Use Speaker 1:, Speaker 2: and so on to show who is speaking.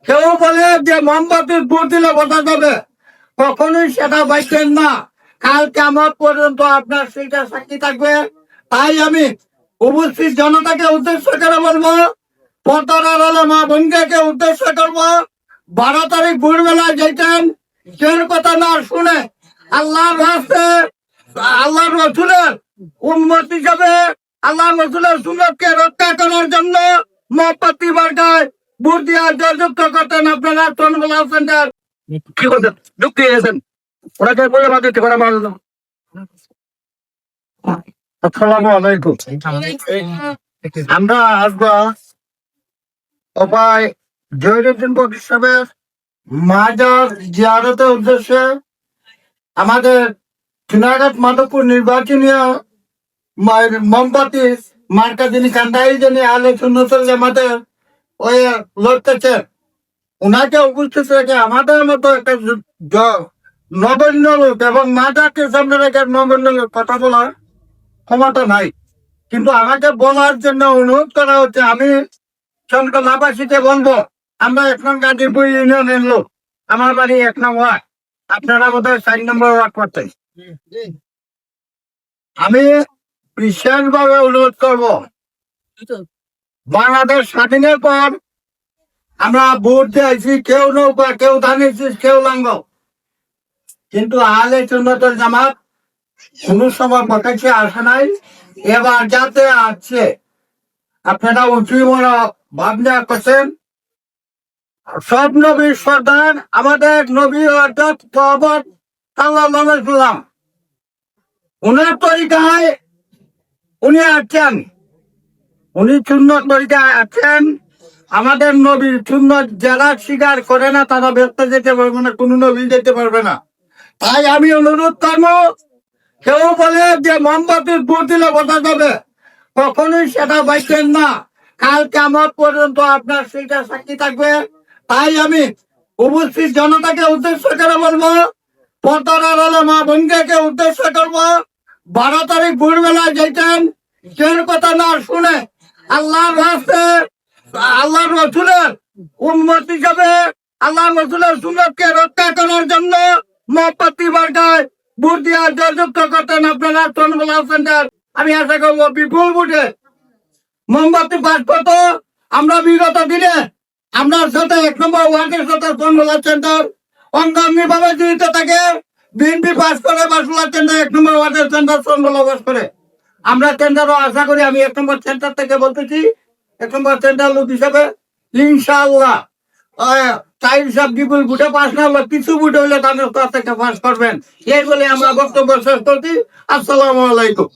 Speaker 1: কেউ বলে যে মোমবাতির ভোট দিলে বোঝা যাবে, কখনোই সেটা বাইছেন না। কাল কিয়ামত পর্যন্ত আপনার সেইটা সাক্ষী থাকবে। তাই আমি উপস্থিত জনতাকে উদ্দেশ্য করে বলবো, পর্দার আড়ালে মা বোনকে উদ্দেশ্য করবো, 12 তারিখ ভোরবেলায় যেতেন, কেউ কথা না শুনে আল্লাহর রাস্তে আল্লাহর রসুলের উম্মত হিসাবে আল্লাহ রসুলের সুন্নতকে রক্ষা করার জন্য মোমবাতি মার্কায় ভোট দেওয়ার জয়যুক্ত করতেন। আপনারা চন্দ্রবালা সেন্টার কি করতেন, যুক্তি দিয়েছেন, ওরাকে বলে বাদ দিতে পারা ভালো। আসসালামু আলাইকুম। আমরা আসবো উপায় জহিরুদ্দিন বকর সাহেবের মাজার জিয়ারতের উদ্দেশ্যে আমাদের চুনাঘাট মাধবপুর নির্বাচনীয় মোমবাতি মার্কা যিনি কান্দাই যিনি আলে সুন্নতুল জামাতের ওই লড়তেছে, ওনাকে উপস্থিত রেখে আমাদের মতো একটা নগণ্য লোক এবং মাজারকে সামনে রেখে নগণ্য লোক কথা বলার ক্ষমতা নাই। কিন্তু আমাকে বলার জন্য অনুরোধ করা হচ্ছে। আমি লাভাসীকে বলবো, আমরা 1 নং গাজীপুর ইউনিয়নের লোক, আমার বাড়ি 1 নং ওয়ার্ড, আপনারা বোধহয় 4 নম্বর ওয়ার্ড করতেন। আমি বিশেষ ভাবে অনুরোধ করব, বাংলাদেশ স্বাধীনের পর আমরা ভোট দিয়েছি, কেউ নৌকা, কেউ ধানের, কেউ লাঙ্গ, কিন্তু আহলে সুন্নাতুল জামাত কোন সময় পক্ষে আসে নাই। এবার যাতে আসছে, আপনারা উঁচু বড় ভাবনা করছেন। সব নবীর সর্দার আমাদের নবী অর্থাৎ প্রভেট সাল্লাল্লাহু আলাইহি ওয়াসাল্লাম, উনার তরিকায় উনি আছেন, উনি সুন্নত তরিকায় আছেন। আমাদের নবীর সুন্নত যারা স্বীকার করে না তারা ব্যস্ত যেতে পারবে না, কোন নবী যেতে পারবে না। তাই আমি অনুরোধ করবো, কেউ বলে যে মোমবাতির ভোট দিলে বোঝা যাবে, কখনোই সেটা বাইছেন না। কাল কিয়ামত পর্যন্ত আপনার সেইটা সাক্ষী থাকবে। তাই আমি উপস্থিত জনতাকে উদ্দেশ্য করে বলবো, পর্দার আড়ালে মা বোনকে উদ্দেশ্য করবো, 12 তারিখ ভোরবেলায় যেতেন, কেউ কথা না শুনে আল্লাহর রাস্তে আল্লাহর রসুলের উম্মত হিসাবে আল্লাহ রসুলের সুন্নতকে রক্ষা করার জন্য মোমবাতি মার্কায় ভোট দেওয়ার জয়যুক্ত করতেন। আপনারা চন্দ্রবালা সেন্টার আমি আশা করবো বিপুল ভোটে মোমবাতি পাস করত। আমরা বিগত দিনে আপনার সাথে 1 নম্বর ওয়ার্ডের সাথে চন্দ্রবালা সেন্টার অঙ্গাঙ্গি ভাবে জড়িত থাকে। বিএনপি পাস করে বাসুলা সেন্টার 1 নম্বর ওয়ার্ডের সেন্টার চন্দ্রবালা পাস করে। আমরা সেন্টারও আশা করি, আমি 1 নম্বর সেন্টার থেকে বলতেছি, 1 নম্বর সেন্টার লোক হিসাবে ইনশাআল্লাহ 4 বিপুল ভোটে পাস না হলে কিছু ভোট হইলে তাদের কাছ থেকে পাস করবেন। এই বলে আমরা বক্তব্য শেষ করছি। আসসালামু আলাইকুম।